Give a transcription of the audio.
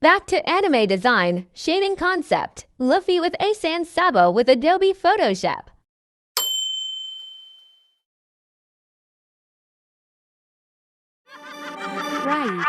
Back to anime design, shading concept. Luffy with a Sans Sabo with Adobe Photoshop. Right.